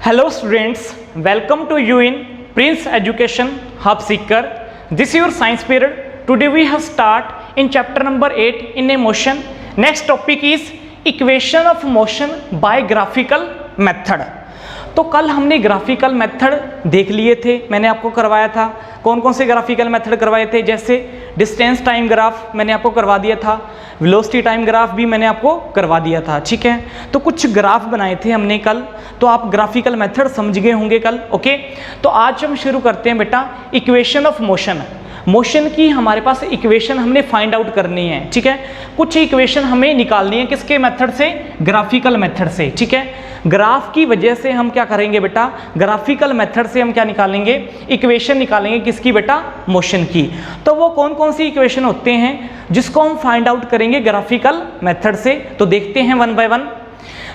Hello students, welcome to you in Prince Education Hub Seeker. This is your science period. Today we have start in chapter number 8 in a motion. Next topic is equation of motion by graphical method. तो कल हमने graphical method देख लिए थे, मैंने आपको करवाया था। कौन कौन से ग्राफिकल मेथड करवाए थे? जैसे डिस्टेंस टाइम ग्राफ मैंने आपको करवा दिया था, वेलोसिटी टाइम ग्राफ भी मैंने आपको करवा दिया था। ठीक है, तो कुछ ग्राफ बनाए थे हमने कल, तो आप ग्राफिकल मेथड समझ गए होंगे कल। ओके, तो आज हम शुरू करते हैं बेटा इक्वेशन ऑफ मोशन। मोशन की हमारे पास इक्वेशन हमने फाइंड आउट करनी है। ठीक है, कुछ इक्वेशन हमें निकालनी है, किसके मेथड से? ग्राफिकल मेथड से। ठीक है, ग्राफ की वजह से हम क्या करेंगे बेटा? ग्राफिकल मेथड से हम क्या निकालेंगे? इक्वेशन निकालेंगे, किसकी बेटा? मोशन की। तो वो कौन कौन सी इक्वेशन होते हैं जिसको हम फाइंड आउट करेंगे ग्राफिकल मेथड से? तो देखते हैं वन बाय वन।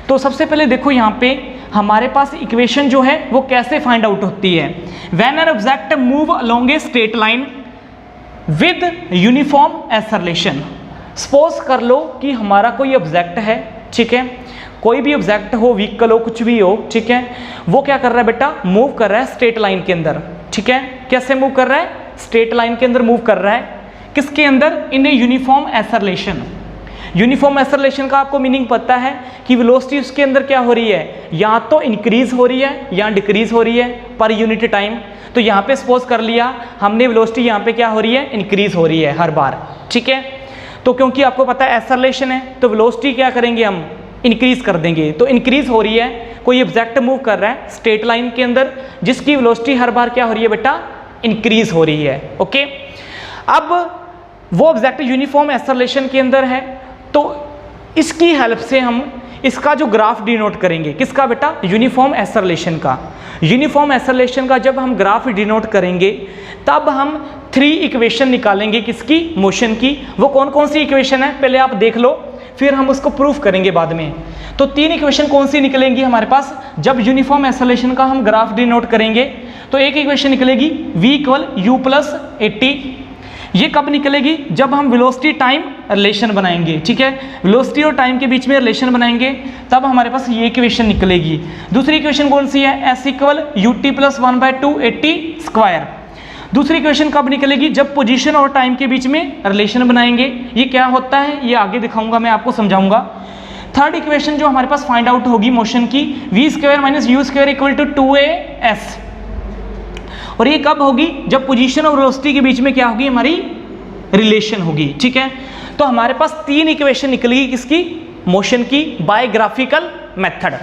तो सबसे पहले देखो यहाँ पे हमारे पास इक्वेशन जो है वो कैसे फाइंड आउट होती है। When an object move along a straight line with uniform acceleration. Suppose कर लो कि हमारा कोई ऑब्जेक्ट है, ठीक है, कोई भी ऑब्जेक्ट हो, व्हीकल हो, कुछ भी हो, ठीक है, वो क्या कर रहा है बेटा? मूव कर रहा है स्ट्रेट लाइन के अंदर। ठीक है, कैसे मूव कर रहा है? स्ट्रेट लाइन के अंदर मूव कर रहा है। किसके अंदर? In a uniform acceleration. Uniform acceleration का आपको मीनिंग पता है कि वेलोसिटी उसके अंदर क्या हो रही है? या तो इंक्रीज हो रही है या डिक्रीज हो रही है पर यूनिट टाइम। तो यहाँ पे सपोज कर लिया हमने वेलोसिटी यहाँ पे क्या हो रही है? इंक्रीज हो रही है हर बार। ठीक है, तो क्योंकि आपको पता है एक्सेलरेशन है तो वेलोसिटी क्या करेंगे हम? इंक्रीज कर देंगे। तो इंक्रीज हो रही है, कोई ऑब्जेक्ट मूव कर रहा है स्ट्रेट लाइन के अंदर जिसकी वेलोसिटी हर बार क्या हो रही है बेटा? इंक्रीज हो रही है। ओके, अब वो ऑब्जेक्ट यूनिफॉर्म एक्सेलरेशन के अंदर है तो इसकी हेल्प से हम इसका जो ग्राफ डिनोट करेंगे, किसका बेटा? यूनिफॉर्म एक्सेलरेशन का। यूनिफॉर्म एक्सेलरेशन का जब हम ग्राफ डिनोट करेंगे तब हम 3 इक्वेशन निकालेंगे, किसकी? मोशन की। वो कौन कौन सी इक्वेशन है पहले आप देख लो, फिर हम उसको प्रूफ करेंगे बाद में। तो 3 इक्वेशन कौन सी निकलेंगी हमारे पास जब यूनिफॉर्म एक्सेलरेशन का हम ग्राफ डिनोट करेंगे? तो एक इक्वेशन निकलेगी v = u + 80। ये कब निकलेगी? जब हम वेलोसिटी टाइम रिलेशन बनाएंगे। ठीक है, वेलोसिटी और टाइम के बीच में रिलेशन बनाएंगे तब हमारे पास ये इक्वेशन निकलेगी। दूसरी इक्वेशन कौन सी है? s = ut + 1/2 80²। दूसरी इक्वेशन कब निकलेगी? जब पोजीशन और टाइम के बीच में रिलेशन बनाएंगे। ये क्या होता है ये आगे दिखाऊंगा, मैं आपको समझाऊंगा। थर्ड इक्वेशन जो हमारे पास फाइंड आउट होगी मोशन की, v² - u² = 2as। और ये कब होगी? जब पोजीशन और वेलोसिटी के बीच में क्या होगी? हमारी रिलेशन होगी। ठीक है, तो हमारे पास 3 इक्वेशन निकलेगी, किसकी? मोशन की, बाय ग्राफिकल मेथड।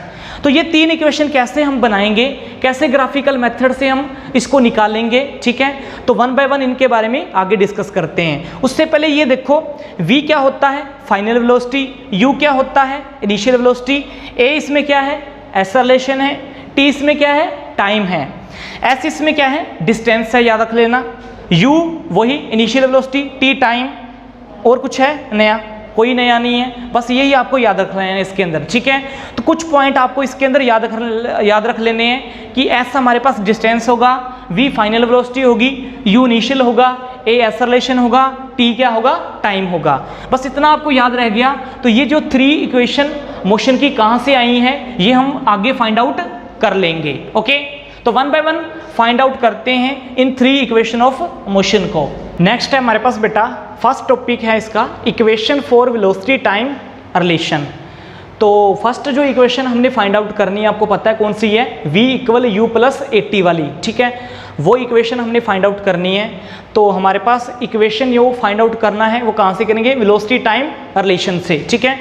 तो ये 3 इक्वेशन कैसे हम बनाएंगे, कैसे ग्राफिकल मेथड से हम इसको निकालेंगे? ठीक है, तो वन बाय वन इनके बारे में आगे डिस्कस करते हैं। उससे पहले ये देखो v क्या होता है? Final velocity. u क्या होता है? Initial velocity. a इसमें क्या है? एक्सेलरेशन है। t इसमें क्या है? टाइम है। s इसमें क्या है? डिस्टेंस है, याद रख लेना। u वही इनिशियल वेलोसिटी, t टाइम। और कुछ है नया? कोई नया नहीं है, बस यही आपको याद रख लेना है इसके अंदर। ठीक है, तो कुछ पॉइंट आपको इसके अंदर याद रख लेने हैं कि s हमारे पास डिस्टेंस होगा, v फाइनल वेलोसिटी होगी, u इनिशियल होगा, a एक्सेलरेशन होगा, t क्या होगा? टाइम होगा। बस इतना आपको याद रह गया। तो ये जो 3 इक्वेशन मोशन की कहाँ से आई हैं ये हम आगे फाइंड आउट कर लेंगे। ओके, तो one by one find out करते हैं इन 3 इक्वेशन ऑफ मोशन को। नेक्स्ट है हमारे पास बेटा फर्स्ट टॉपिक है इसका equation for velocity time relation. तो फर्स्ट जो इक्वेशन हमने फाइंड आउट करनी है आपको पता है कौन सी है? v = u + 80 वाली। ठीक है, वो इक्वेशन हमने फाइंड आउट करनी है। तो हमारे पास इक्वेशन ये फाइंड आउट करना है वो कहाँ से करेंगे? वेलोसिटी टाइम रिलेशन से। ठीक है,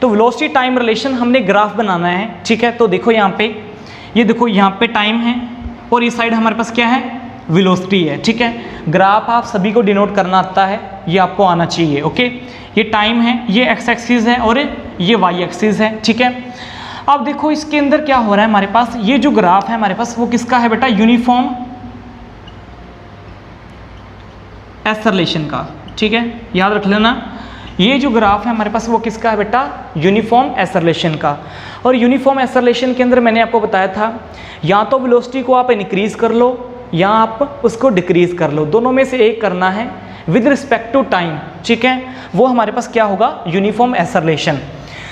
तो वेलोसिटी टाइम रिलेशन हमने ग्राफ बनाना है। ठीक है, तो देखो यहाँ पे, ये देखो यहाँ पे टाइम है और इस साइड हमारे पास क्या है? वेलोसिटी है। ठीक है, ग्राफ आप सभी को डिनोट करना आता है, ये आपको आना चाहिए। ओके, ये टाइम है, ये x एक्सिस है और ये y एक्सिस है। ठीक है, अब देखो इसके अंदर क्या हो रहा है हमारे पास, ये जो ग्राफ है हमारे पास वो किसका है बेटा? यूनिफॉर्म एक्सेलरेशन का। ठीक है, याद रख लेना, ये जो ग्राफ है हमारे पास वो किसका है बेटा? यूनिफॉर्म एक्सेलरेशन का। और यूनिफॉर्म एक्सेलरेशन के अंदर मैंने आपको बताया था या तो वेलोसिटी को आप इंक्रीज कर लो या आप उसको डिक्रीज कर लो, दोनों में से एक करना है विद रिस्पेक्ट टू टाइम। ठीक है, वो हमारे पास क्या होगा? Uniform acceleration.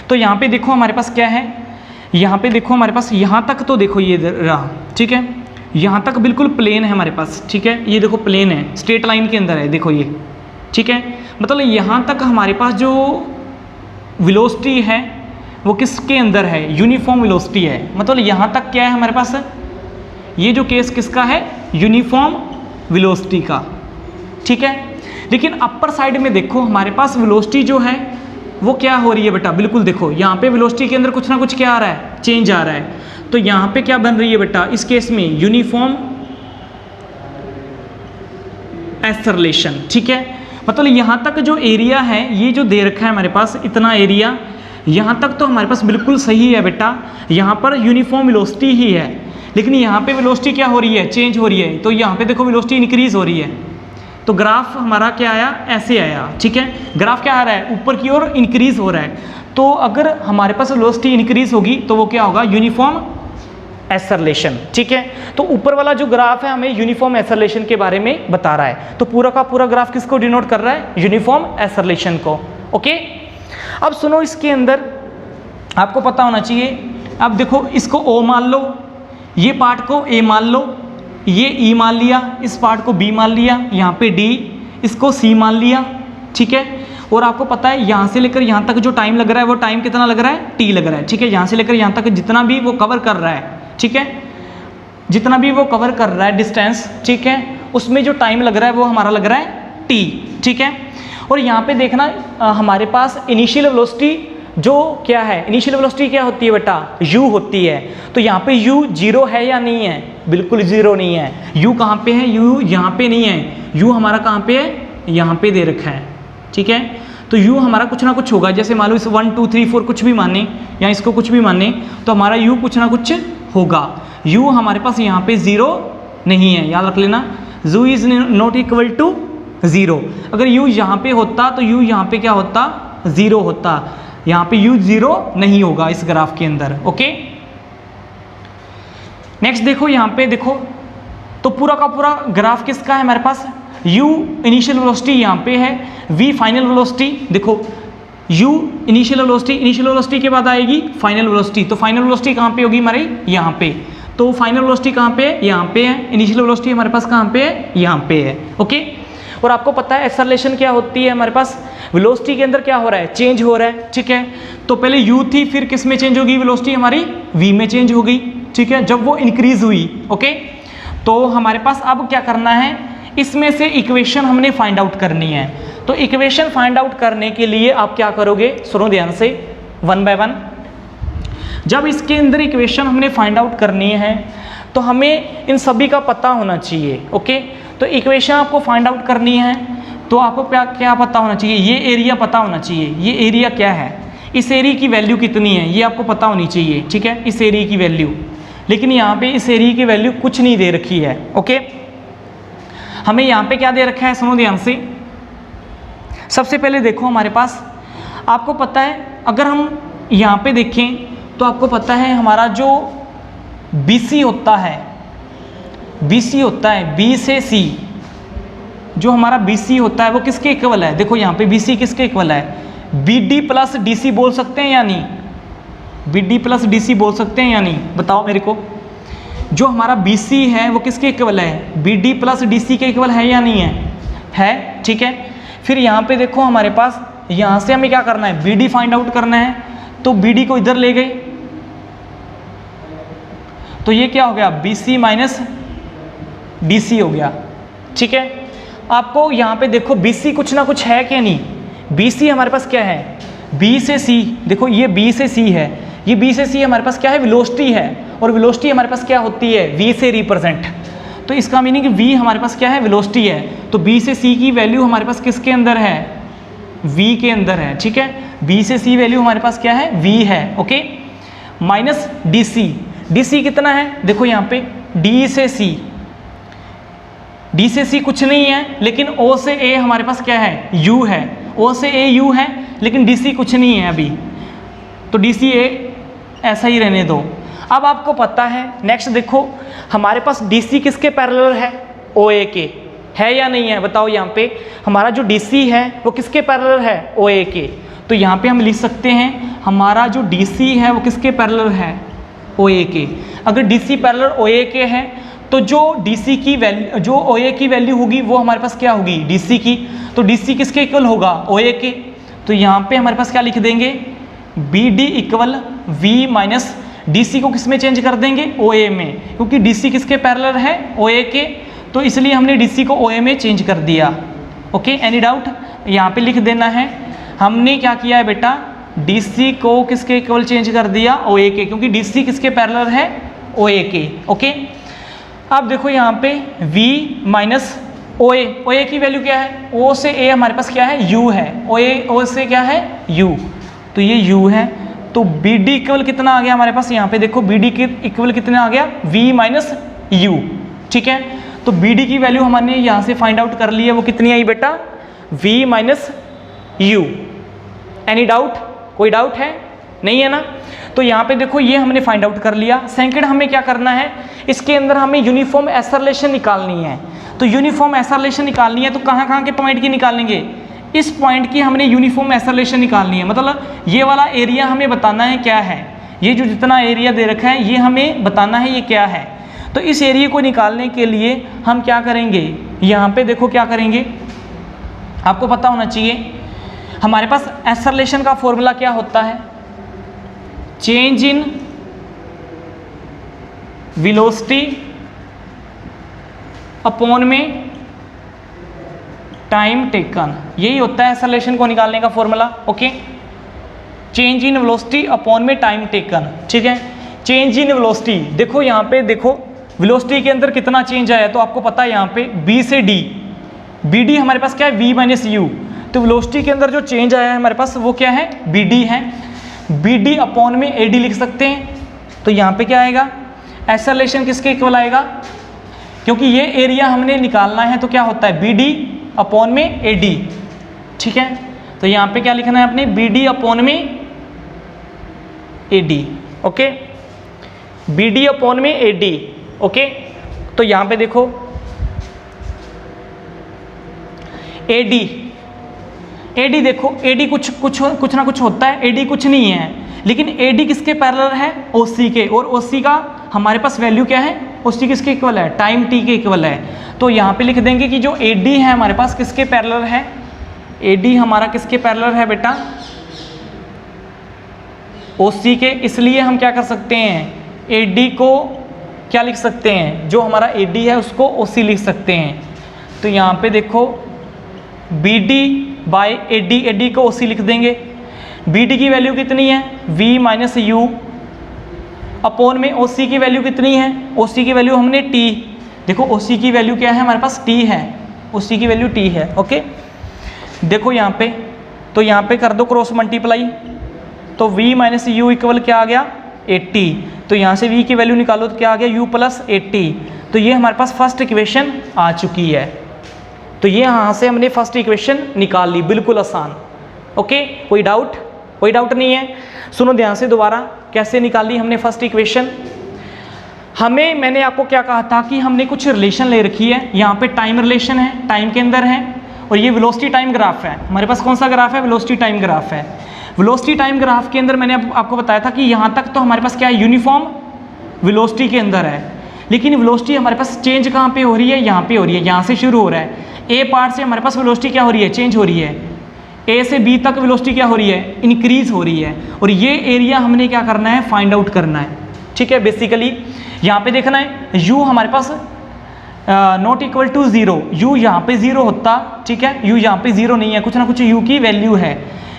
तो यहाँ पे देखो हमारे पास क्या है? यहाँ पे देखो हमारे पास यहाँ तक तो देखो ये रहा, ठीक है, यहाँ तक बिल्कुल प्लेन है हमारे पास, ठीक है, ये देखो प्लेन है, स्ट्रेट लाइन के अंदर है, देखो ये, ठीक है, मतलब यहाँ तक हमारे पास जो वेलोसिटी है वो किसके अंदर है, यूनिफॉर्म वेलोसिटी है, मतलब यहाँ तक क्या है हमारे पास, ये जो केस किसका है, यूनिफॉर्म वेलोसिटी का, ठीक है। लेकिन अपर साइड में देखो हमारे पास वेलोसिटी जो है वो क्या हो रही है बेटा, बिल्कुल देखो यहाँ पे वेलोसिटी के अंदर कुछ ना कुछ क्या आ रहा है, चेंज आ रहा है, तो यहाँ पे क्या बन रही है बेटा, इस केस में यूनिफॉर्म एक्सेलरेशन, ठीक है, मतलब यहाँ तक जो एरिया है ये जो दे रखा है हमारे पास इतना एरिया, यहाँ तक तो हमारे पास बिल्कुल सही है बेटा, यहाँ पर यूनिफॉर्म वेलोसिटी ही है, लेकिन यहाँ पे वेलोसिटी क्या हो रही है, चेंज हो रही है, तो यहाँ पे देखो वेलोसिटी इंक्रीज हो रही है, तो ग्राफ हमारा क्या आया, ऐसे आया, ठीक है, ग्राफ क्या आ रहा है, ऊपर की ओर इंक्रीज हो रहा है, तो अगर हमारे पास वेलोसिटी इंक्रीज होगी तो वो क्या होगा, यूनिफॉर्म एक्सेलरेशन, ठीक है। तो ऊपर वाला जो ग्राफ है हमें यूनिफॉर्म एक्सेलरेशन के बारे में बता रहा है, तो पूरा का पूरा ग्राफ किसको डिनोट कर रहा है, यूनिफॉर्म एक्सेलरेशन को, ओके। अब सुनो, इसके अंदर आपको पता होना चाहिए, अब देखो इसको O मान लो, ये पार्ट को A मान लो, ये E मान लिया, इस पार्ट को B मान लिया, यहाँ पे D, इसको C मान लिया, ठीक है, और आपको पता है यहाँ से लेकर यहाँ तक जो टाइम लग रहा है वो टाइम कितना लग रहा है, T लग रहा है, ठीक है, यहाँ से लेकर यहाँ तक जितना भी वो कवर कर रहा है, ठीक है, जितना भी वो कवर कर रहा है डिस्टेंस, ठीक है, उसमें जो टाइम लग रहा है वो हमारा लग रहा है T, ठीक है। और यहाँ पे देखना हमारे पास इनिशियल वेलोसिटी जो क्या है, इनिशियल वेलोसिटी क्या होती है बेटा, u होती है, तो यहाँ पे u जीरो है या नहीं है, बिल्कुल जीरो नहीं है, u कहाँ पे है, u यहाँ पे नहीं है, u हमारा कहाँ पे है, यहाँ पे दे रखा है, ठीक है, तो u हमारा कुछ ना कुछ होगा, जैसे मान लो इस 1 2 3 4 कुछ भी माने या इसको कुछ भी माने तो हमारा u कुछ ना कुछ होगा, u हमारे पास यहाँ पे जीरो नहीं है, याद रख लेना, u is not equal to zero, अगर u यहाँ पे होता तो u यहाँ पे क्या होता, जीरो होता, यहाँ पे u जीरो नहीं होगा इस ग्राफ के अंदर, ओके। नेक्स्ट देखो, यहाँ पे देखो तो पूरा का पूरा ग्राफ किसका है हमारे पास, u इनिशियल वेलोसिटी यहाँ पे है, v फाइनल वेलोसिटी, देखो u इनिशियल वेलोसिटी के बाद आएगी फाइनल वेलोसिटी, तो फाइनल वेलोसिटी कहाँ पे होगी हमारी, यहाँ पे, तो फाइनल वेलोसिटी कहाँ पे है, यहाँ पे है, इनिशियल वेलोसिटी हमारे पास कहाँ पे है, यहाँ पे है, ओके। और आपको पता है एक्सेलरेशन क्या होती है हमारे पास, वेलोसिटी के अंदर क्या हो रहा है, चेंज हो रहा है, ठीक है, तो पहले u थी, फिर किस में चेंज होगी वेलोसिटी हमारी, v में चेंज हो गई, ठीक है, जब वो इंक्रीज हुई, ओके। तो हमारे पास अब क्या करना है, इसमें से इक्वेशन हमने फाइंड आउट करनी है, तो इक्वेशन फाइंड आउट करने के लिए आप क्या करोगे, सुनो ध्यान से, 1 बाय 1, जब इसके अंदर इक्वेशन हमने फाइंड आउट करनी है तो हमें इन सभी का पता होना चाहिए, ओके। तो इक्वेशन आपको फाइंड आउट करनी है तो आपको क्या पता होना चाहिए, ये एरिया पता होना चाहिए, ये एरिया क्या है, इस एरिया की वैल्यू कितनी है ये आपको पता होनी चाहिए, ठीक है, इस एरिया की वैल्यू, लेकिन यहाँ पे इस एरिया की वैल्यू कुछ नहीं दे रखी है, ओके। हमें यहाँ पे क्या दे रखा है, सुनो ध्यान से, सबसे पहले देखो हमारे पास, आपको पता है अगर हम यहाँ पे देखें तो आपको पता है हमारा जो BC होता है, BC होता है B से C, जो हमारा BC होता है वो किसके इक्वल है, देखो यहाँ पे BC किसके इक्वल है, BD प्लस DC बोल सकते हैं या नहीं, BD प्लस DC बोल सकते हैं या नहीं, बताओ मेरे को, जो हमारा BC है वो किसके इक्वल है, BD प्लस DC के इक्वल है या नहीं है, ठीक है। फिर यहाँ पे देखो हमारे पास, यहाँ से हमें क्या करना है, BD फाइंड आउट करना है, तो BD को इधर ले गए तो ये क्या हो गया, BC माइनस DC हो गया, ठीक है। आपको यहाँ पे देखो BC कुछ ना कुछ है क्या नहीं, BC हमारे पास क्या है, B से C, देखो ये B से C है, ये B से C हमारे पास क्या है, वेलोसिटी है, और वेलोसिटी हमारे पास क्या होती है, V से रिप्रेजेंट, तो इसका मीनिंग V हमारे पास क्या है, वेलोसिटी है, तो B से C की वैल्यू हमारे पास किसके अंदर है, V के अंदर है, ठीक है, B से C वैल्यू हमारे पास क्या है, V है, ओके, माइनस DC कितना है, देखो यहाँ पे D से C कुछ नहीं है, लेकिन O से A हमारे पास क्या है, U है, O से A U है, लेकिन DC कुछ नहीं है अभी, तो DC A ऐसा ही रहने दो। अब आपको पता है, नेक्स्ट देखो हमारे पास DC किसके पैरेलल है, OA के, है या नहीं है, बताओ यहाँ पे हमारा जो DC है वो किसके पैरेलल है, OA के, तो यहाँ पे हम लिख सकते हैं हमारा जो DC है वो किसके पैरेलल है, OA के। अगर DC पैरेलल OA के है तो जो DC की वैल्यू, जो OA की वैल्यू होगी वो हमारे पास क्या होगी, DC की। तो DC किसके इक्वल होगा, OA के। तो यहाँ पे हमारे पास क्या लिख देंगे, BD equal V minus DC को किस में चेंज कर देंगे, OA में, क्योंकि DC किसके पैरेलल है, OA के, तो इसलिए हमने DC को OA में चेंज कर दिया। ओके, एनी डाउट, यहाँ पे लिख देना है हमने क्या किया है बेटा, DC को किसके इक्वल चेंज कर दिया, OA के, क्योंकि DC किसके पैरेलल है, OA के। ओके, अब देखो यहाँ पे V माइनस OA की वैल्यू क्या है, O से A हमारे पास क्या है, U है, O से क्या है, U, तो ये U है। तो BD इक्वल कितना आ गया हमारे पास, यहाँ पे देखो BD के इक्वल कितना आ गया, V माइनस U, ठीक है। तो BD की वैल्यू हमने यहाँ से फाइंड आउट कर ली है, वो कितनी आई बेटा, V minus U। Any doubt, कोई डाउट है, नहीं है ना। तो यहाँ पे देखो ये हमने फाइंड आउट कर लिया। सेकंड हमें क्या करना है, इसके अंदर हमें यूनिफॉर्म एक्सेलरेशन निकालनी है। तो यूनिफॉर्म एक्सेलरेशन निकालनी है तो कहाँ कहाँ के पॉइंट की निकालेंगे, इस पॉइंट की हमने यूनिफॉर्म एक्सेलरेशन निकालनी है। मतलब ये वाला एरिया हमें बताना है क्या है, ये जो जितना एरिया दे रखा है ये हमें बताना है ये क्या है। तो इस एरिया को निकालने के लिए हम क्या करेंगे, यहाँ पे देखो क्या करेंगे, आपको पता होना चाहिए हमारे पास एक्सेलरेशन का फॉर्मूला क्या होता है, चेंज इन वेलोसिटी अपॉन में टाइम टेकन, यही होता है एक्सेलरेशन को निकालने का formula. Okay, change in velocity upon में टाइम टेकन, ठीक है। चेंज इन वेलोसिटी, देखो यहाँ पे देखो वेलोसिटी के अंदर कितना चेंज आया, तो आपको पता है यहाँ पे B से D, BD हमारे पास क्या है, V माइनस U, तो वेलोसिटी के अंदर जो चेंज आया है हमारे पास वो क्या है, BD है। BD अपॉन में AD लिख सकते हैं। तो यहाँ पे क्या आएगा, एक्सेलरेशन किसके इक्वल आएगा, क्योंकि ये एरिया हमने निकालना है तो क्या होता है, BD अपॉन में AD, ठीक है। तो यहाँ पे क्या लिखना है अपने, BD अपॉन में AD, ओके, BD अपॉन में AD, ओके। तो यहाँ पे देखो AD देखो, AD कुछ ना कुछ होता है, AD कुछ नहीं है, लेकिन AD किसके पैरेलल है, OC के, और OC का हमारे पास वैल्यू क्या है, OC किसके इक्वल है, टाइम t के इक्वल है। तो यहाँ पे लिख देंगे कि जो AD है हमारे पास किसके पैरेलल है, AD हमारा किसके पैरेलल है बेटा, OC के। इसलिए हम क्या कर सकते हैं, AD को क्या लिख सकते हैं, जो हमारा AD है उसको OC लिख सकते हैं। तो यहाँ पे देखो BD बाय AD को OC लिख देंगे। BD की वैल्यू कितनी है, V माइनस U अपॉन में OC की वैल्यू कितनी है, OC की वैल्यू हमने T, देखो OC की वैल्यू क्या है हमारे पास, T है, OC की वैल्यू T है। ओके, देखो यहाँ पे, तो यहाँ पे कर दो क्रॉस मल्टीप्लाई, तो V माइनस U इक्वल क्या आ गया, 80। तो यहाँ से V की वैल्यू निकालो तो क्या आ गया, U प्लस 80। तो ये हमारे पास फर्स्ट इक्वेशन आ चुकी है। तो ये यहाँ से हमने फर्स्ट इक्वेशन निकाल ली, बिल्कुल आसान। ओके, कोई डाउट, कोई डाउट नहीं है। सुनो ध्यान से दोबारा, कैसे निकाली हमने फर्स्ट इक्वेशन। मैंने आपको क्या कहा था कि हमने कुछ रिलेशन ले रखी है, यहाँ पे टाइम रिलेशन है, टाइम के अंदर है, और ये वेलोसिटी टाइम ग्राफ है। हमारे पास कौन सा ग्राफ है, वेलोसिटी टाइम ग्राफ है। वेलोसिटी टाइम ग्राफ के अंदर मैंने आपको बताया था कि यहाँ तक तो हमारे पास क्या है, यूनिफॉर्म वेलोसिटी के अंदर है, लेकिन वेलोसिटी हमारे पास चेंज कहाँ पे हो रही है, यहाँ पे हो रही है। यहाँ से शुरू हो रहा है, ए पार्ट से हमारे पास वेलोसिटी क्या हो रही है, चेंज हो रही है। ए से बी तक वेलोसिटी क्या हो रही है, इंक्रीज हो रही है। और ये एरिया हमने क्या करना है, फाइंड आउट करना है, ठीक है। बेसिकली यहाँ पे देखना है, u हमारे पास नॉट इक्वल टू 0, u यहाँ पे 0 होता, ठीक है, u यहाँ पे 0 नहीं है, कुछ ना कुछ u की वैल्यू है।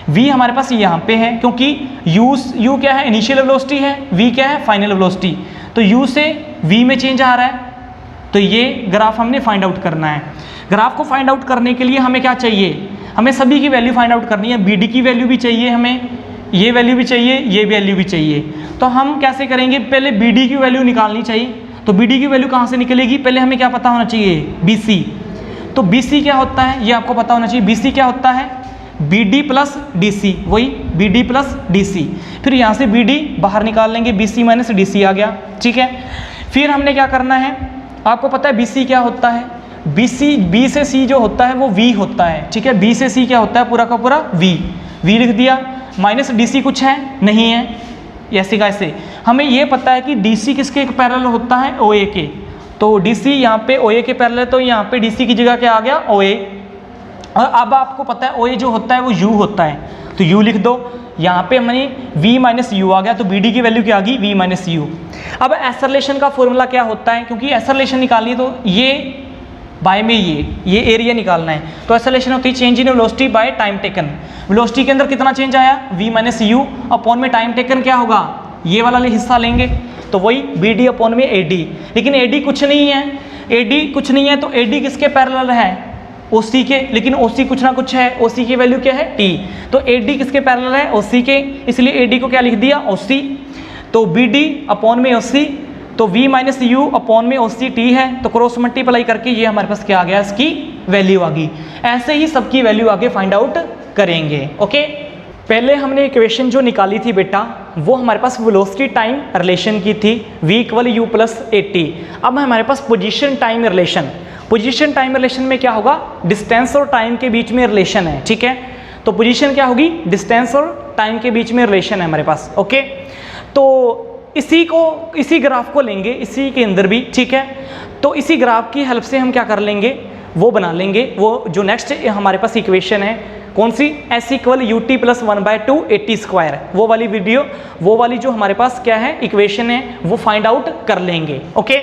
v हमारे पास यहाँ पे है, क्योंकि u क्या है, इनिशियल वेलोसिटी है, v क्या है, फाइनल वेलोसिटी। तो u से v में चेंज आ रहा है, तो ये ग्राफ हमने फाइंड आउट करना है। ग्राफ को फाइंड आउट करने के लिए हमें क्या चाहिए, हमें सभी की वैल्यू फाइंड आउट करनी है। BD की वैल्यू भी चाहिए हमें, ये वैल्यू भी चाहिए, ये वैल्यू भी चाहिए। तो हम कैसे करेंगे, पहले BD की वैल्यू निकालनी चाहिए। तो BD की वैल्यू कहाँ से निकलेगी, पहले हमें क्या पता होना चाहिए, BC। तो BC क्या होता है, ये आपको पता होना चाहिए। BC क्या होता है, BD प्लस DC, वही BD प्लस DC। फिर यहाँ से BD बाहर निकाल लेंगे, BC माइनस DC आ गया, ठीक है। फिर हमने क्या करना है, आपको पता है BC क्या होता है, B से C जो होता है वो V होता है, ठीक है। B से C क्या होता है, पूरा का पूरा V। v लिख दिया, माइनस DC कुछ है नहीं है, ऐसे का ऐसे। हमें ये पता है कि DC किसके पैरेलल होता है, OA के, तो DC यहाँ पे OA के पैरेलल है, तो यहाँ पे DC की जगह क्या आ गया, OA। और अब आपको पता है OA जो होता है वो U होता है, तो U लिख दो। यहाँ पे हमने V माइनस U आ गया, तो BD की वैल्यू क्या आ गई, V माइनस U। अब एक्सेलरेशन का फॉर्मूला क्या होता है, क्योंकि एक्सेलरेशन निकालनी है तो ये बाय में ये एरिया निकालना है, तो एक्सेलरेशन होती है change in velocity by time taken. Velocity के अंदर कितना चेंज आया, V माइनस U, अपॉन में टाइम टेकन क्या होगा, ये वाला हिस्सा लेंगे, तो वही BD अपॉन में AD। लेकिन AD कुछ नहीं है, AD कुछ नहीं है, तो AD किसके पैरेलल है, OC के, लेकिन OC कुछ ना कुछ है, OC की वैल्यू क्या है, T, तो AD किसके पैरेलल है, OC के, इसलिए AD को क्या लिख दिया, OC। तो BD अपॉन में OC, तो V माइनस U अपॉन में OC T है, तो क्रॉस मल्टीप्लाई करके ये हमारे पास क्या आ गया, इसकी वैल्यू आ गई। ऐसे ही सबकी वैल्यू आगे फाइंड आउट करेंगे। ओके, पहले हमने इक्वेशन जो निकाली थी बेटा, वो हमारे पास वेलोसिटी टाइम रिलेशन की थी, V = U + AT। अब हमारे पास position time relation, position time relation में क्या होगा, डिस्टेंस और टाइम के बीच में रिलेशन है, ठीक है। तो पोजीशन क्या होगी, डिस्टेंस और टाइम के बीच में रिलेशन है हमारे पास। ओके, तो इसी ग्राफ को लेंगे, इसी के अंदर भी, ठीक है। तो इसी ग्राफ की हेल्प से हम क्या कर लेंगे, वो बना लेंगे, वो जो नेक्स्ट हमारे पास इक्वेशन है, कौन सी, S = UT + 1/2 AT², वो वाली वीडियो, वो वाली जो हमारे पास क्या है इक्वेशन है, वो फाइंड आउट कर लेंगे। ओके,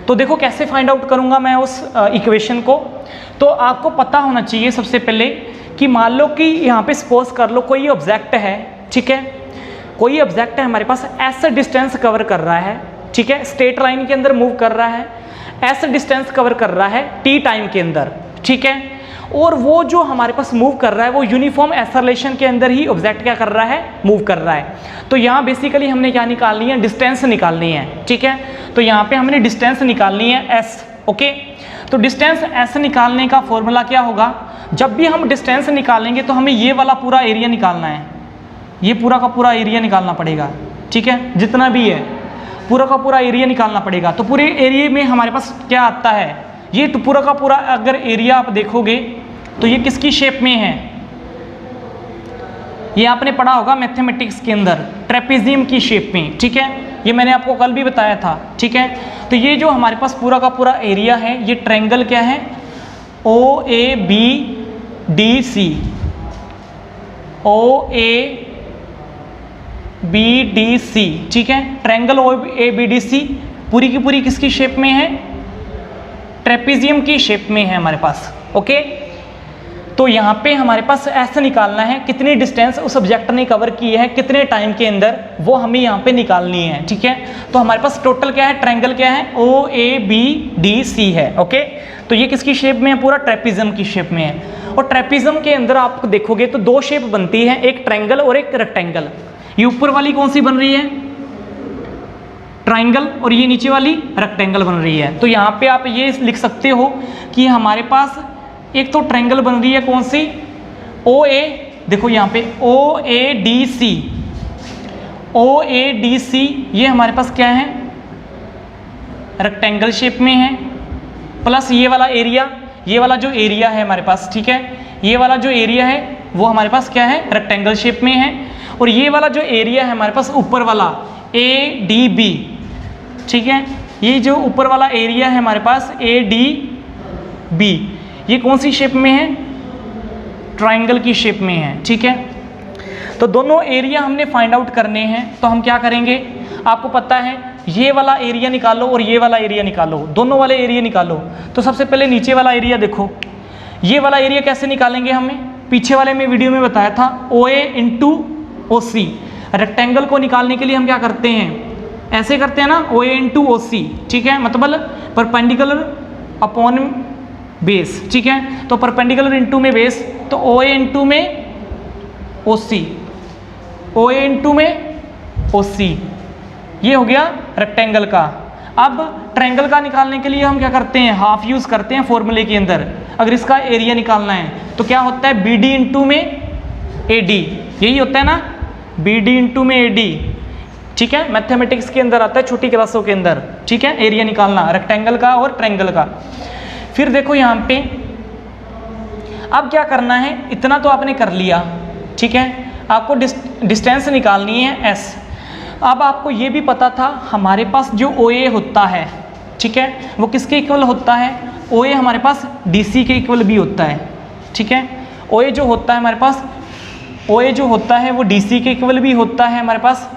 तो देखो कैसे फाइंड आउट करूंगा मैं उस इक्वेशन को। तो आपको पता होना चाहिए सबसे पहले कि मान लो कि यहाँ पे सपोज कर लो कोई ऑब्जेक्ट है, ठीक है, कोई ऑब्जेक्ट है हमारे पास, ऐसा डिस्टेंस कवर कर रहा है, ठीक है, स्ट्रेट लाइन के अंदर मूव कर रहा है, ऐसा डिस्टेंस कवर कर रहा है T टाइम के अंदर, ठीक है। और वो जो हमारे पास मूव कर रहा है वो यूनिफॉर्म एक्सेलरेशन के अंदर ही ऑब्जेक्ट क्या कर रहा है, मूव कर रहा है। तो यहाँ बेसिकली हमने क्या निकालनी है, डिस्टेंस निकालनी है, ठीक है। तो यहाँ पे हमने डिस्टेंस निकालनी है S। ओके, तो डिस्टेंस S निकालने का फॉर्मूला क्या होगा, जब भी हम डिस्टेंस निकालेंगे तो हमें ये वाला पूरा एरिया निकालना है, ये पूरा का पूरा एरिया निकालना पड़ेगा, ठीक है, जितना भी है पूरा का पूरा एरिया निकालना पड़ेगा। तो पूरे एरिया में हमारे पास क्या आता है, ये तो पूरा का पूरा अगर एरिया आप देखोगे तो ये किसकी शेप में है, ये आपने पढ़ा होगा मैथमेटिक्स के अंदर, ट्रेपेजियम की शेप में, ठीक है, ये मैंने आपको कल भी बताया था, ठीक है। तो ये जो हमारे पास पूरा का पूरा एरिया है, ये ट्रायंगल क्या है, OABDC, OABDC, ठीक है, ट्रायंगल OABDC पूरी की पूरी किसकी शेप में है, ट्रेपेजियम की शेप में है हमारे पास। ओके, तो यहाँ पे हमारे पास ऐसा निकालना है कितनी डिस्टेंस उस ऑब्जेक्ट ने कवर की है, कितने टाइम के अंदर, वो हमें यहाँ पे निकालनी है, ठीक है। तो हमारे पास टोटल क्या है, ट्रायंगल क्या है, OABDC है। ओके, तो ये किसकी शेप में है, पूरा ट्रेपेजियम की शेप में है। और ट्रेपेजियम के अंदर आप देखोगे तो दो शेप बनती है, एक ट्रायंगल और एक रेक्टेंगल। ये ऊपर वाली कौन सी बन रही है, ट्रायंगल, और ये नीचे वाली रेक्टेंगल बन रही है। तो यहाँ पे आप ये लिख सकते हो कि हमारे पास एक तो ट्रायंगल बन रही है कौन सी, OA, देखो यहाँ पे OADC, ये हमारे पास क्या है, रेक्टेंगल शेप में है, प्लस ये वाला एरिया, ये वाला जो एरिया है हमारे पास, ठीक है, ये वाला जो एरिया है वो हमारे पास क्या है, रेक्टेंगल शेप में है। और ये वाला जो एरिया है हमारे पास ऊपर वाला ADB, ठीक है, ये जो ऊपर वाला एरिया है हमारे पास ADB, ये कौन सी शेप में है, ट्रायंगल की शेप में है, ठीक है। तो दोनों एरिया हमने फाइंड आउट करने हैं, तो हम क्या करेंगे, आपको पता है ये वाला एरिया निकालो और ये वाला एरिया निकालो, दोनों वाले एरिया निकालो। तो सबसे पहले नीचे वाला एरिया देखो, ये वाला एरिया कैसे निकालेंगे, हमें पीछे वाले में वीडियो में बताया था, OA × OC। रेक्टेंगल को निकालने के लिए हम क्या करते हैं, ऐसे करते हैं ना, OA × OC, ठीक है, मतलब परपेंडिकुलर अपॉन बेस, ठीक है। तो परपेंडिकुलर इंटू में बेस, तो OA × में OC, OA × में OC, ये हो गया रेक्टेंगल का। अब ट्रायंगल का निकालने के लिए हम क्या करते हैं, हाफ यूज करते हैं फॉर्मूले के अंदर। अगर इसका एरिया निकालना है तो क्या होता है, BD × में AD, यही होता है ना, BD × में AD, ठीक है, मैथमेटिक्स के अंदर आता है छोटी क्लासों के अंदर, ठीक है, एरिया निकालना रेक्टेंगल का और ट्रायंगल का। फिर देखो यहाँ पे अब क्या करना है, इतना तो आपने कर लिया, ठीक है। आपको डिस्टेंस निकालनी है s। अब आपको ये भी पता था हमारे पास जो OA होता है, ठीक है, वो किसके इक्वल होता है, OA हमारे पास DC के इक्वल भी होता है, ठीक है। OA जो होता है हमारे पास, OA जो होता है वो DC के इक्वल भी होता है हमारे पास,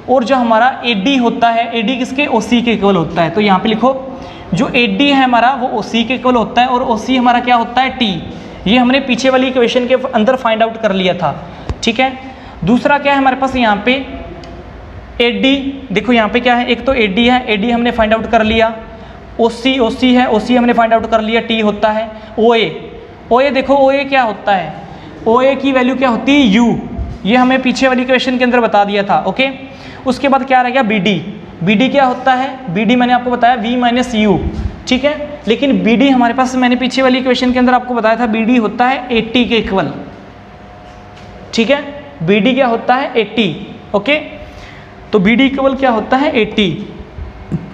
और जो हमारा AD होता है, AD किसके, OC के इक्वल होता है। तो यहाँ पे लिखो जो AD है हमारा वो OC के इक्वल होता है, और OC हमारा क्या होता है, T। ये हमने पीछे वाली इक्वेशन के अंदर फाइंड आउट कर लिया था, ठीक है। दूसरा क्या है हमारे पास यहाँ पे AD, देखो यहाँ पे क्या है, एक तो AD है, AD हमने फाइंड आउट कर लिया, OC है, OC हमने फाइंड आउट कर लिया, T होता है। OA देखो OA क्या होता है, OA की वैल्यू क्या होती है, U। ये हमें पीछे वाली इक्वेशन के अंदर बता दिया था, ओके। उसके बाद क्या रह गया, BD क्या होता है, BD मैंने आपको बताया V माइनस U, ठीक है। लेकिन BD हमारे पास मैंने पीछे वाली इक्वेशन के अंदर आपको बताया था BD होता है 80 के इक्वल, ठीक है। BD क्या होता है 80, ओके। तो BD इक्वल क्या होता है 80,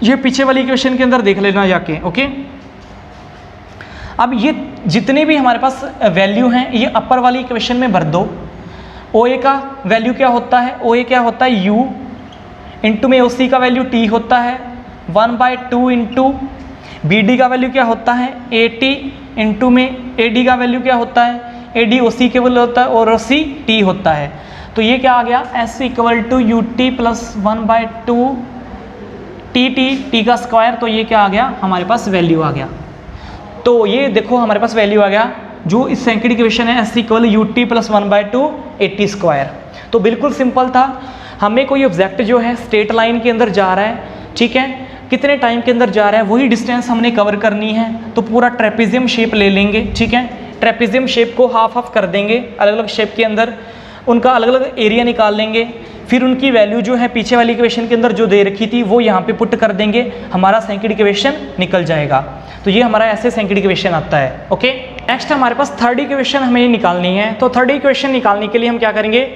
ये पीछे वाली इक्वेशन के अंदर देख लेना जाके, ओके। अब ये जितने भी हमारे पास वैल्यू हैं ये अपर वाली इक्वेशन में भर दो। OA का वैल्यू क्या होता है, OA क्या होता है U, इंटू में OC का वैल्यू T होता है 1/2 इंटू BD का वैल्यू क्या होता है 80, इंटू में AD का वैल्यू क्या होता है, AD OC के वैल्यू होता है और OC T होता है। तो ये क्या आ गया, S equal to UT plus 1/2 T का स्क्वायर। तो ये क्या आ गया, हमारे पास वैल्यू आ गया। तो ये देखो हमारे पास वैल्यू आ गया, जो इस सेकंड इक्वेशन है S equal UT plus 1/2 80 square. तो बिल्कुल सिंपल था, हमें कोई ऑब्जेक्ट जो है स्ट्रेट लाइन के अंदर जा रहा है, ठीक है, कितने टाइम के अंदर जा रहा है वही डिस्टेंस हमने कवर करनी है। तो पूरा ट्रेपेजियम शेप ले लेंगे, ठीक है। ट्रेपेजियम शेप को हाफ हाफ कर देंगे, अलग अलग शेप के अंदर उनका अलग अलग एरिया निकाल लेंगे, फिर उनकी वैल्यू जो है पीछे वाली इक्वेशन के अंदर जो दे रखी थी वो यहाँ पे पुट कर देंगे, हमारा सेकंड इक्वेशन निकल जाएगा। तो ये हमारा ऐसे सेकंड इक्वेशन आता है, ओके। नेक्स्ट हमारे पास थर्ड इक्वेशन हमें निकालनी है। तो थर्ड इक्वेशन निकालने के लिए हम क्या करेंगे,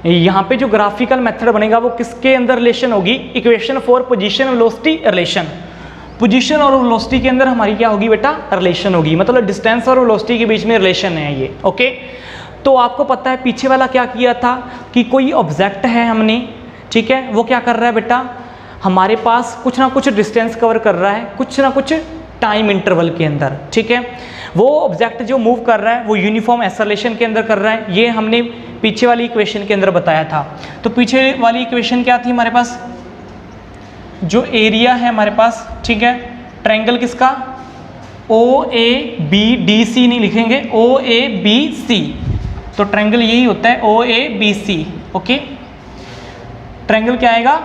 यहाँ पे जो ग्राफिकल मेथड बनेगा वो किसके अंदर रिलेशन होगी, equation for position velocity relation. Position और वेलोसिटी के अंदर हमारी क्या होगी बेटा, रिलेशन होगी, मतलब डिस्टेंस और वेलोसिटी के बीच में रिलेशन है ये, ओके। तो आपको पता है पीछे वाला क्या किया था कि कोई ऑब्जेक्ट है हमने, ठीक है, वो क्या कर रहा है बेटा, हमारे पास कुछ ना कुछ डिस्टेंस कवर कर रहा है, कुछ ना कुछ टाइम इंटरवल के अंदर, ठीक है। वो ऑब्जेक्ट जो मूव कर रहा है वो यूनिफॉर्म एक्सेलरेशन के अंदर कर रहा है, ये हमने पीछे वाली इक्वेशन के अंदर बताया था। तो पीछे वाली इक्वेशन क्या थी हमारे पास, जो एरिया है हमारे पास, ठीक है, ट्रायंगल किसका, OABDC नहीं लिखेंगे, OABC। तो ट्रायंगल यही होता है OABC, ओके। ट्रायंगल क्या आएगा,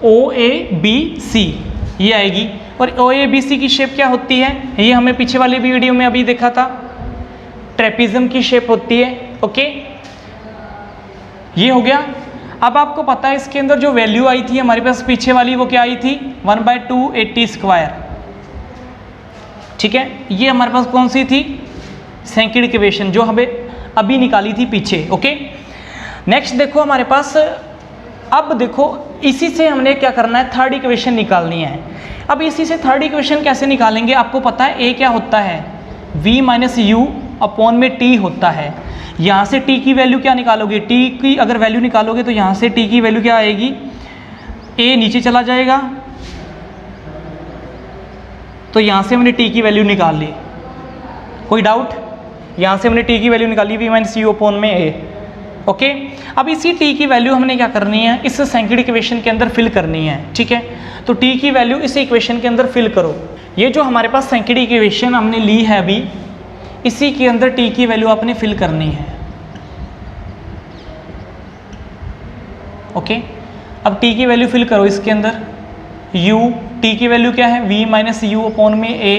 OABC ये आएगी। और OABC की शेप क्या होती है, ये हमें पीछे वाली भी वीडियो में अभी देखा था, ट्रेपेजियम की शेप होती है, ओके। ये हो गया। अब आपको पता है इसके अंदर जो वैल्यू आई थी हमारे पास पीछे वाली, वो क्या आई थी 1/2 80 स्क्वायर, ठीक है। ये हमारे पास कौन सी थी, सेकंड इक्वेशन जो हमें अभी निकाली थी पीछे, ओके। नेक्स्ट देखो हमारे पास, अब देखो इसी से हमने क्या करना है, थर्ड इक्वेशन निकालनी है। अब इसी से थर्ड इक्वेशन कैसे निकालेंगे, आपको पता है A क्या होता है, V माइनस U अपॉन में T होता है। यहाँ से T की वैल्यू क्या निकालोगे, T की अगर वैल्यू निकालोगे तो यहाँ से T की वैल्यू क्या आएगी, A नीचे चला जाएगा, तो यहाँ से हमने T की वैल्यू निकाल ली, कोई डाउट, यहाँ से हमने T की वैल्यू निकाली V माइनस U अपॉन में A, ओके। अब इसी T की वैल्यू हमने क्या करनी है, इस सेकंड इक्वेशन के अंदर फिल करनी है, ठीक है। तो T की वैल्यू इस इक्वेशन के अंदर फिल करो। ये जो हमारे पास सेकंड इक्वेशन हमने ली है अभी, इसी के अंदर T की वैल्यू आपने फिल करनी है, ओके। अब T की वैल्यू फिल करो इसके अंदर, U, T की वैल्यू क्या है, V माइनस U अपॉन में A,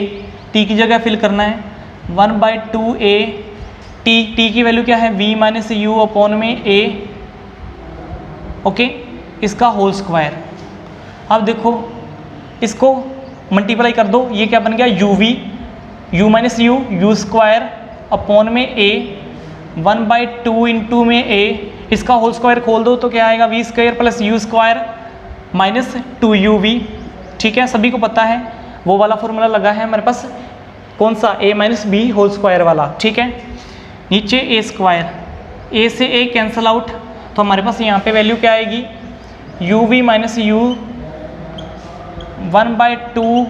T की जगह फिल करना है 1/2 A, T की वैल्यू क्या है, V माइनस U अपॉन में A, ओके, इसका होल स्क्वायर। अब देखो इसको मल्टीप्लाई कर दो, ये क्या बन गया UV, U minus U square upon में A 1/2 इंटू में A, इसका होल स्क्वायर खोल दो तो क्या आएगा, V square plus U square minus 2UV, ठीक है। सभी को पता है वो वाला फॉर्मूला लगा है हमारे पास, कौन सा, A minus B whole square वाला, ठीक है। नीचे A स्क्वायर ए से ए कैंसिल आउट, तो हमारे पास यहाँ पे वैल्यू क्या आएगी, यू वी माइनस यू 1/2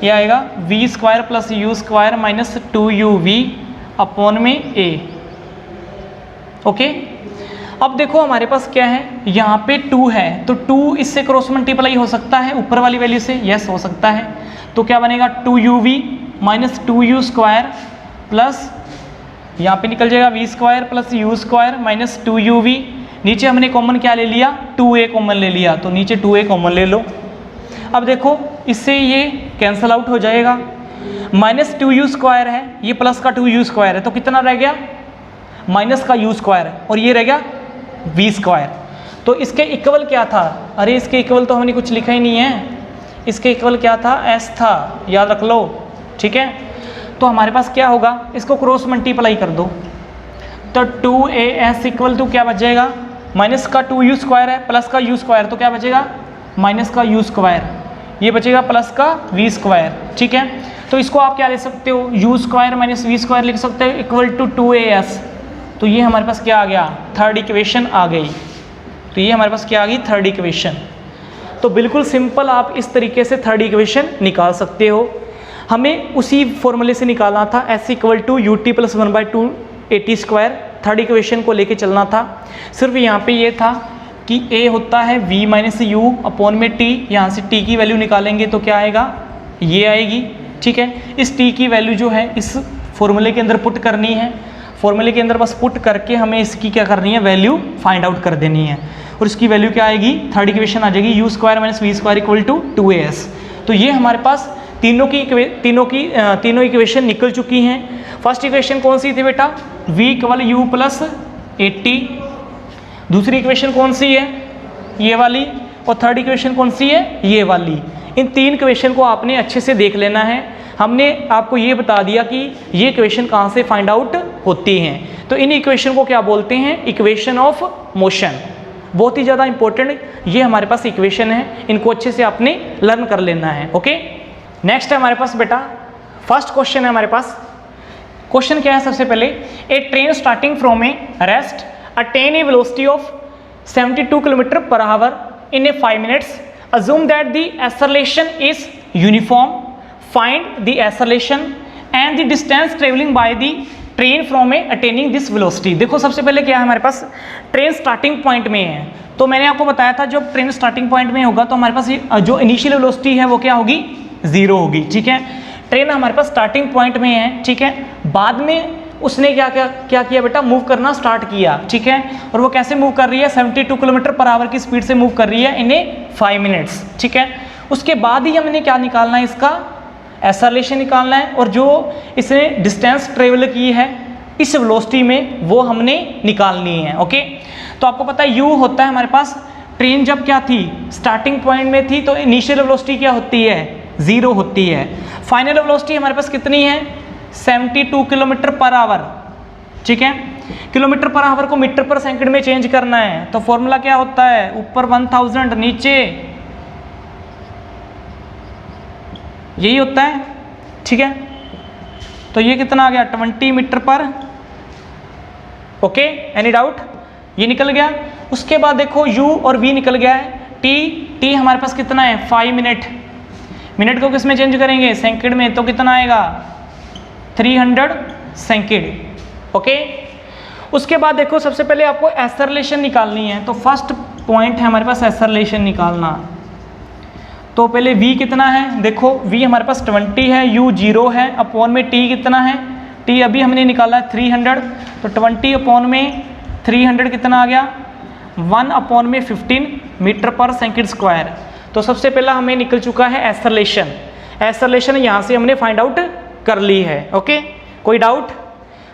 ये आएगा v square plus u square minus 2uv upon में a। ओके, अब देखो हमारे पास क्या है, यहाँ पे 2 है तो 2 इससे क्रॉस मल्टीप्लाई हो सकता है ऊपर वाली वैल्यू से, यस हो सकता है। तो क्या बनेगा 2uv minus 2u square plus यहाँ पे निकल जाएगा v square plus u square minus 2uv। नीचे हमने कॉमन क्या ले लिया, 2a कॉमन ले लिया, तो नीचे 2a कॉमन ले लो। अब देखो इससे ये कैंसिल आउट हो जाएगा, माइनस 2u स्क्वायर है, ये प्लस का 2u स्क्वायर है, तो कितना रह गया माइनस का u स्क्वायर और ये रह गया v स्क्वायर। तो इसके इक्वल क्या था, अरे इसके इक्वल तो हमने कुछ लिखा ही नहीं है, इसके इक्वल क्या था, s था, याद रख लो, ठीक है। तो हमारे पास क्या होगा, इसको क्रॉस मल्टीप्लाई कर दो, तो 2as इक्वल टू क्या बच जाएगा, माइनस का 2u स्क्वायर है प्लस का u स्क्वायर, तो क्या बचेगा माइनस का u स्क्वायर, ये बचेगा प्लस का v स्क्वायर, ठीक है। तो इसको आप क्या ले सकते हो, u square minus v square लिख सकते हो इक्वल टू 2as। तो ये हमारे पास क्या आ गया, थर्ड इक्वेशन आ गई। तो ये हमारे पास क्या आ गई, थर्ड इक्वेशन। तो बिल्कुल सिंपल आप इस तरीके से थर्ड इक्वेशन निकाल सकते हो। हमें उसी फॉर्मूले से निकालना था, s equal to u t plus 1/2 at square, third equation को लेके चलना था। सिर्फ यहाँ पे ये था कि a होता है v माइनस यू अपॉन में t, यहाँ से t की वैल्यू निकालेंगे तो क्या आएगा, ये आएगी, ठीक है। इस t की वैल्यू जो है इस फॉर्मूले के अंदर पुट करनी है, फॉर्मूले के अंदर बस पुट करके हमें इसकी क्या करनी है, वैल्यू फाइंड आउट कर देनी है, और इसकी वैल्यू क्या आएगी, थर्ड इक्वेशन आ जाएगी u square minus v square equal to 2as। तो ये हमारे पास तीनों इक्वेशन निकल चुकी हैं। फर्स्ट इक्वेशन कौन सी थी बेटा, v इक्वल u प्लस 80, दूसरी इक्वेशन कौन सी है, ये वाली, और थर्ड इक्वेशन कौन सी है, ये वाली। इन तीन इक्वेशन को आपने अच्छे से देख लेना है। हमने आपको ये बता दिया कि ये इक्वेशन कहाँ से फाइंड आउट होती हैं। तो इन इक्वेशन को क्या बोलते हैं, इक्वेशन ऑफ मोशन। बहुत ही ज़्यादा इंपॉर्टेंट ये हमारे पास इक्वेशन है, इनको अच्छे से आपने लर्न कर लेना है। ओके, नेक्स्ट है हमारे पास बेटा, फर्स्ट क्वेश्चन है हमारे पास। क्वेश्चन क्या है, सबसे पहले, a train starting from a rest attain a velocity of 72 km/h in a 5 minutes. Assume that the acceleration is uniform. Find the acceleration and the distance traveling by the train from a attaining this velocity. देखो सबसे पहले क्या है हमारे पास, train starting point में है। तो मैंने आपको बताया था जब ट्रेन स्टार्टिंग पॉइंट में होगा तो हमारे पास जो इनिशियल वेलोसिटी है वो क्या होगी, 0 होगी, ठीक है। ट्रेन हमारे पास स्टार्टिंग पॉइंट में है, ठीक है। बाद में उसने क्या किया बेटा, मूव करना स्टार्ट किया, ठीक है। और वो कैसे मूव कर रही है, 72 km/h की स्पीड से मूव कर रही है इन ए 5 minutes, ठीक है। उसके बाद ही हमने क्या निकालना है, इसका एक्सेलरेशन निकालना है, और जो इसने डिस्टेंस ट्रेवल की है इस वेलोसिटी में वो हमने निकालनी है। ओके, तो आपको पता है u होता है हमारे पास, ट्रेन जब क्या थी, स्टार्टिंग पॉइंट में थी तो इनिशियल वेलोसिटी क्या होती है, 0 होती है। फाइनल वेलोसिटी हमारे पास कितनी है, 72 km/h, ठीक है। km/h को मीटर/सेकंड में चेंज करना है तो फॉर्मूला क्या होता है, ऊपर 1000 नीचे यही होता है, ठीक है। तो ये कितना आ गया, 20 मीटर पर। ओके, एनी डाउट, ये निकल गया। उसके बाद देखो u और v निकल गया है, t हमारे पास कितना है, 5 मिनट। मिनट को किस में चेंज करेंगे, सेकंड में, तो कितना आएगा, 300 सेकंड। ओके, उसके बाद देखो सबसे पहले आपको एक्सेलरेशन निकालनी है। तो फर्स्ट पॉइंट है हमारे पास एक्सेलरेशन निकालना। तो पहले v कितना है, देखो v हमारे पास 20 है, u 0 है, अपॉन में t कितना है, t अभी हमने निकाला है 300, तो 20 अपॉन में 300 कितना आ गया, 1 अपॉन में 15 मीटर/सेकंड स्क्वायर। तो सबसे पहला हमें निकल चुका है एक्सेलरेशन। एक्सेलरेशन यहाँ से हमने फाइंड आउट कर ली है। ओके, कोई डाउट।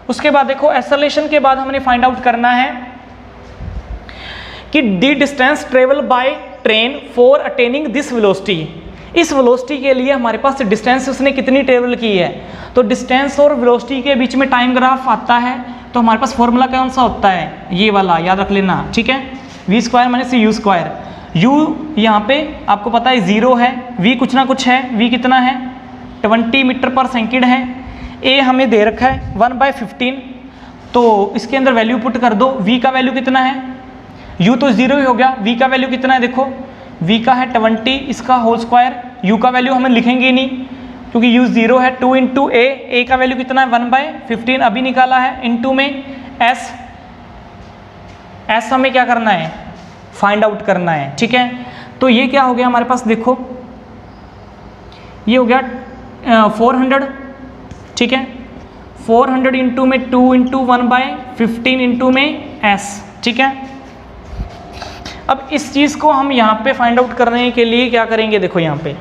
उसके बाद देखो एक्सेलरेशन के बाद हमने फाइंड आउट करना है कि the distance travel by train for attaining this velocity. इस वेलोसिटी के लिए हमारे पास डिस्टेंस उसने कितनी ट्रेवल की है। तो डिस्टेंस और वेलोसिटी के बीच में टाइम ग्राफ आता है, तो हमारे पास फॉर्मूला कौन सा होता है, ये वाला याद रख लेना, ठीक है। V square minus u square. U यहाँ पे आपको पता है 0 है, वी कुछ ना कुछ है, वी कितना है 20 मीटर/सेकंड है, ए हमें दे रखा है 1/15, तो इसके अंदर वैल्यू पुट कर दो। v का वैल्यू कितना है, u तो 0 ही हो गया, v का वैल्यू कितना है देखो, v का है 20 इसका होल स्क्वायर, u का वैल्यू हमें लिखेंगे ही नहीं क्योंकि u 0 है। 2 इंटू a का वैल्यू कितना है 1/15 अभी निकाला है, इंटू में s हमें क्या करना है, फाइंड आउट करना है, ठीक है। तो ये क्या हो गया हमारे पास देखो, ये हो गया 400, ठीक है। 400 इंटू में 2 इंटू 1/15 इंटू में s, ठीक है। अब इस चीज़ को हम यहाँ पे फाइंड आउट करने के लिए क्या करेंगे, देखो यहाँ पे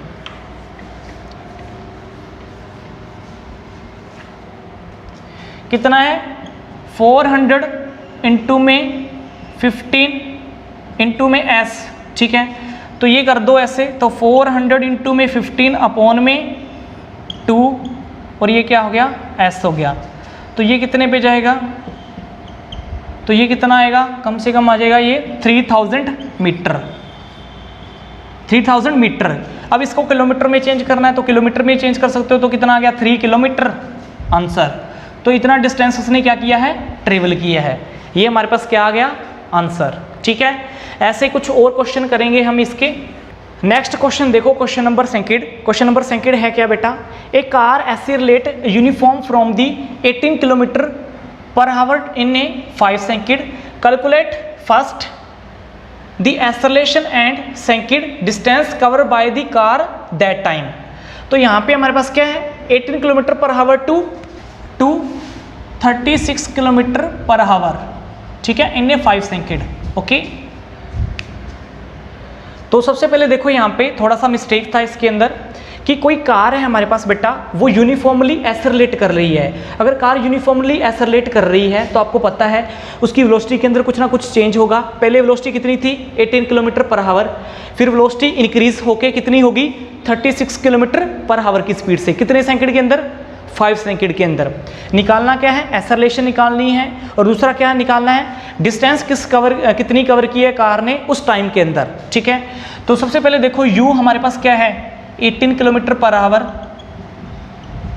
कितना है 400 इंटू में 15 इंटू में s, ठीक है। तो ये कर दो ऐसे, तो 400 इंटू में 15 अपॉन में 2 और ये क्या हो गया s हो गया। तो ये कितने पे जाएगा, तो ये कितना आएगा, कम से कम आ जाएगा ये 3000 मीटर, 3000 मीटर। अब इसको किलोमीटर में चेंज करना है तो किलोमीटर में चेंज कर सकते हो, तो कितना आ गया 3 किलोमीटर आंसर। तो इतना डिस्टेंस उसने क्या किया है, ट्रेवल किया है। ये हमारे पास क्या आ गया आंसर, ठीक है। ऐसे कुछ और क्वेश्चन करेंगे हम इसके। नेक्स्ट क्वेश्चन देखो, question number second. Question number second है क्या बेटा, a car accelerate uniform from the 18 kilometre per hour in a 5 second, calculate first the acceleration and second distance cover by the car that time. तो यहाँ पे हमारे पास क्या है 18 kilometre per hour to 36 kilometre per hour, ठीक है, इन a 5 second, okay. तो सबसे पहले देखो यहाँ पे थोड़ा सा मिस्टेक था इसके अंदर कि कोई कार है हमारे पास बेटा, वो यूनिफॉर्मली एक्सेलरेट कर रही है। अगर कार यूनिफॉर्मली एक्सेलरेट कर रही है तो आपको पता है उसकी वेलोसिटी के अंदर कुछ ना कुछ चेंज होगा। पहले वेलोसिटी कितनी थी 18 किलोमीटर पर आवर, फिर वेलोसिटी इंक्रीज होके कितनी होगी 36 किलोमीटर पर आवर की स्पीड से, कितने सेकंड के अंदर 5 सेकंड के अंदर। निकालना क्या है, एक्सेलरेशन निकालनी है, और दूसरा क्या निकालना है, डिस्टेंस कितनी कवर की है कार ने उस टाइम के अंदर, ठीक है। तो सबसे पहले देखो u हमारे पास क्या है 18 किलोमीटर पर आवर,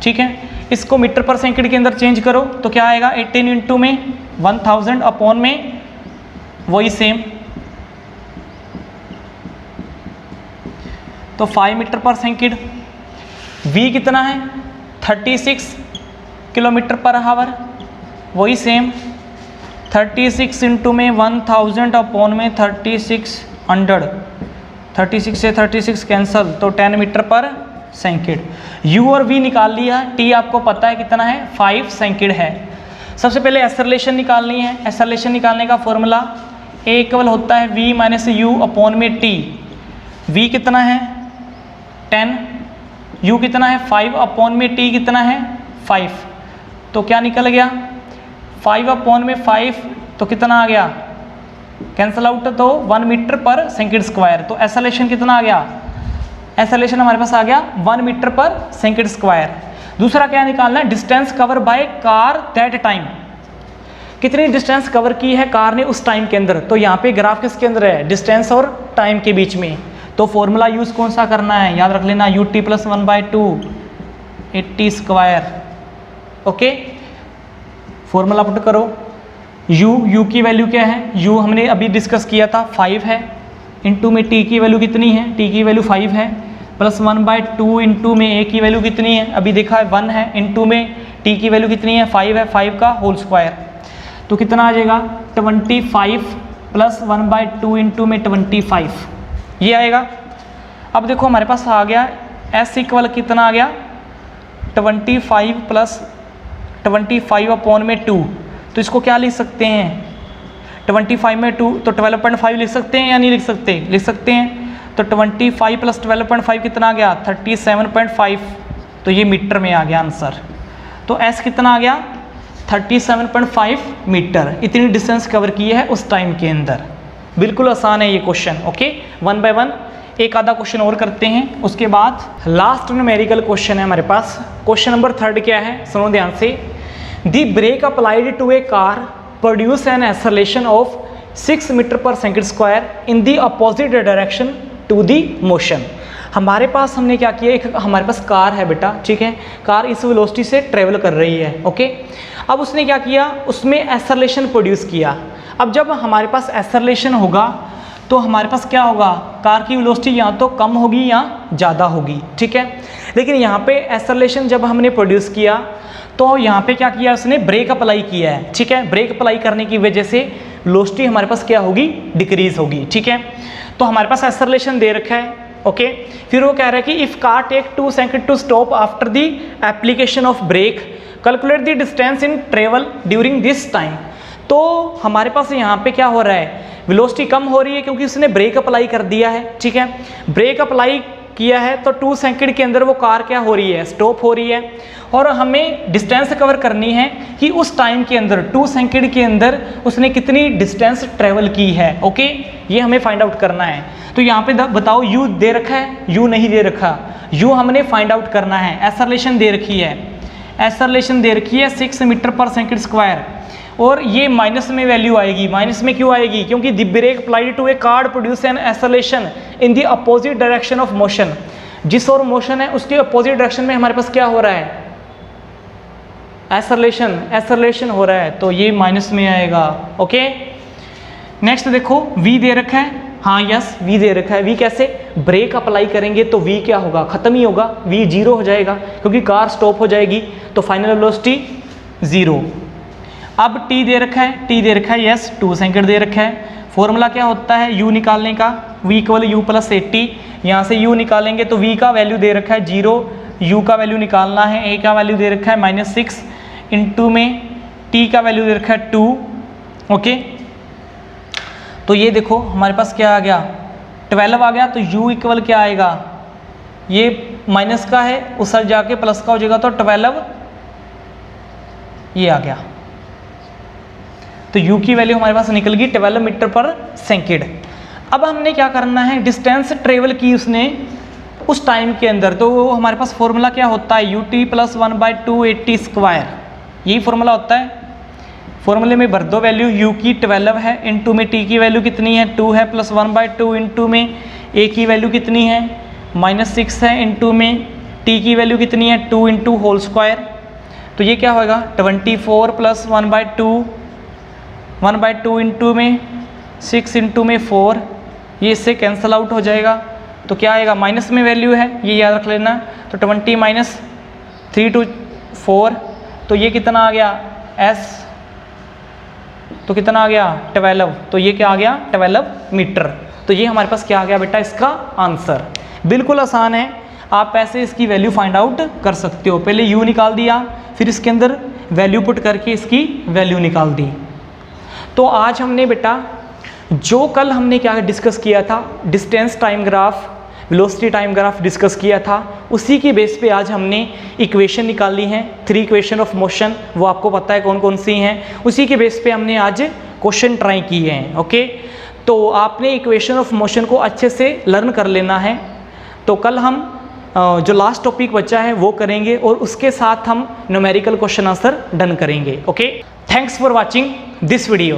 ठीक है। इसको मीटर पर सेकंड के अंदर चेंज करो तो क्या आएगा 18 इंटू में 1000 अपॉन में वही सेम, तो 5 मीटर पर सेकंड। v कितना है 36 किलोमीटर पर आवर, वही सेम 36 इंटू में 1000 अपॉन में 3600, 36 से 36 कैंसल, तो 10 मीटर पर सेकंड। u और v निकाल लिया, t आपको पता है कितना है 5 सेकंड है। सबसे पहले एक्सेलरेशन निकालनी है। एक्सेलरेशन निकालने का फॉर्मूला a इक्वल होता है v माइनस u अपॉन में t। v कितना है 10, u कितना है 5 अपॉन में t कितना है 5, तो क्या निकल गया 5 अपॉन में 5 तो कितना आ गया, कैंसल आउट, तो 1 मीटर पर सेकंड स्क्वायर। तो एक्सेलरेशन कितना आ गया, एक्सेलरेशन हमारे पास आ गया 1 मीटर पर सेकंड स्क्वायर। दूसरा क्या निकालना है, distance cover by car that time, कितनी डिस्टेंस कवर की है कार ने उस टाइम के अंदर। तो यहाँ पे ग्राफ किसके अंदर है, डिस्टेंस और टाइम के बीच में। तो फॉर्मूला यूज कौन सा करना है, याद रख लेना ut + 1/2 80 square, okay. Formula put करो, u की वैल्यू क्या है, u हमने अभी डिस्कस किया था 5 है, इंटू में t की वैल्यू कितनी है, t की वैल्यू 5 है, प्लस 1/2 इंटू में a की वैल्यू कितनी है, अभी देखा है 1 है, इंटू में t की वैल्यू कितनी है 5 है, 5 का होल स्क्वायर, तो कितना आ जाएगा 25 प्लस 1/2 इंटू में 25, ये आएगा। अब देखो हमारे पास आ गया s इक्वल कितना आ गया 25 प्लस 25 अपॉन में 2, तो इसको क्या लिख सकते हैं 25 में 2 तो 12.5 लिख सकते हैं या नहीं लिख सकते, लिख सकते हैं। तो 25 प्लस 12.5 कितना आ गया 37.5, तो ये मीटर में आ गया आंसर। तो s कितना आ गया 37.5 मीटर, इतनी डिस्टेंस कवर की है उस टाइम के अंदर। बिल्कुल आसान है ये क्वेश्चन, ओके। 1 बाय 1 एक आधा क्वेश्चन और करते हैं, उसके बाद लास्ट न्यूमेरिकल क्वेश्चन है हमारे पास। क्वेश्चन नंबर 3 क्या है, सुनो ध्यान से। The brake applied to a car produce an acceleration of 6 metre per second square in the opposite direction to the motion. हमारे पास हमने क्या किया, एक हमारे पास कार है बेटा, ठीक है, कार इस वेलोसिटी से ट्रेवल कर रही है, ओके। अब उसने क्या किया, उसमें एक्सेलरेशन प्रोड्यूस किया। अब जब हमारे पास एक्सेलरेशन होगा तो हमारे पास क्या होगा, कार की वेलोसिटी या तो कम होगी या ज़्यादा होगी, ठीक है। लेकिन यहाँ पे एक्सेलरेशन जब हमने प्रोड्यूस किया तो यहाँ पे क्या किया, उसने ब्रेक अप्लाई किया है, ठीक है। ब्रेक अप्लाई करने की वजह से वेलोसिटी हमारे पास क्या होगी, डिक्रीज होगी, ठीक है। तो हमारे पास एक्सेलरेशन दे रखा है, ओके। फिर वो कह रहा है कि if car take 2 second to stop after the application of brake, calculate the distance in travel during this time. तो हमारे पास यहाँ पे क्या हो रहा है, वेलोसिटी कम हो रही है क्योंकि उसने ब्रेक अप्लाई कर दिया है, ठीक है। ब्रेक अप्लाई किया है तो 2 सेकंड के अंदर वो कार क्या हो रही है, स्टॉप हो रही है। और हमें डिस्टेंस कवर करनी है कि उस टाइम के अंदर 2 सेकंड के अंदर उसने कितनी डिस्टेंस ट्रेवल की है, ओके। ये हमें फाइंड आउट करना है। तो यहाँ पे बताओ u दे रखा है, u नहीं दे रखा, u हमने फाइंड आउट करना है। एक्सेलरेशन दे रखी है, एक्सेलरेशन दे रखी है 6 मीटर पर सेकंड स्क्वायर, और ये माइनस में वैल्यू आएगी। माइनस में क्यों आएगी, क्योंकि the brake applied to a car produce an acceleration in the opposite direction of motion. जिस और मोशन है उसके अपोजिट डायरेक्शन में हमारे पास क्या हो रहा है, एक्सेलरेशन हो रहा है, तो ये माइनस में आएगा, ओके। नेक्स्ट देखो v दे रखा है, हाँ यस v दे रखा है। v कैसे, ब्रेक अप्लाई करेंगे तो v क्या होगा, खत्म ही होगा, v 0 हो जाएगा क्योंकि कार स्टॉप हो जाएगी, तो फाइनल वेलोसिटी 0। अब t दे रखा है, t दे रखा है यस 2 सेकंड दे रखा है। फॉर्मूला क्या होता है u निकालने का, v इक्वल u प्लस 80। यहाँ से u निकालेंगे तो v का वैल्यू दे रखा है 0, u का वैल्यू निकालना है, a का वैल्यू दे रखा है -6, इंटू में t का वैल्यू दे रखा है 2, ओके। तो ये देखो हमारे पास क्या आ गया, 12 आ गया। तो u इक्वल क्या आएगा, ये माइनस का है, उस साइड जाके प्लस का हो जाएगा, तो 12 ये आ गया। तो u की वैल्यू हमारे पास निकल गई 12 मीटर पर सेकंड। अब हमने क्या करना है, डिस्टेंस ट्रेवल की उसने उस टाइम के अंदर, तो हमारे पास फॉर्मूला क्या होता है, ut प्लस 1/280 स्क्वायर, यही फॉर्मूला होता है। फॉर्मूले में भर दो वैल्यू, u की 12 है, इंटू में t की वैल्यू कितनी है 2 है, प्लस 1/2 इंटू में a की वैल्यू कितनी है -6 है, इंटू में t की वैल्यू कितनी है 2 इंटू होल स्क्वायर। तो ये क्या होगा 24 प्लस 1/2 इंटू में 6 इंटू में 4, ये इससे कैंसिल आउट हो जाएगा। तो क्या आएगा, माइनस में वैल्यू है, ये याद रख लेना। तो 20 माइनस 3 to 4, तो ये कितना आ गया s, तो कितना आ गया 12, तो ये क्या आ गया 12 मीटर। तो ये हमारे पास क्या आ गया बेटा, इसका आंसर। बिल्कुल आसान है, आप ऐसे इसकी वैल्यू फाइंड आउट कर सकते हो। पहले u निकाल दिया, फिर इसके अंदर वैल्यू पुट करके इसकी वैल्यू निकाल दी। तो आज हमने बेटा जो कल हमने क्या डिस्कस किया था, distance time graph, velocity time graph discuss किया था, उसी की बेस पे आज हमने इक्वेशन निकाली हैं, 3 इक्वेशन ऑफ मोशन, वो आपको पता है कौन कौन सी हैं। उसी के बेस पे हमने आज क्वेश्चन ट्राई किए हैं, ओके। तो आपने इक्वेशन ऑफ मोशन को अच्छे से लर्न कर लेना है। तो कल हम जो लास्ट टॉपिक बचा है वो करेंगे, और उसके साथ हम न्यूमेरिकल क्वेश्चन आंसर डन करेंगे, okay. Thanks for watching this video.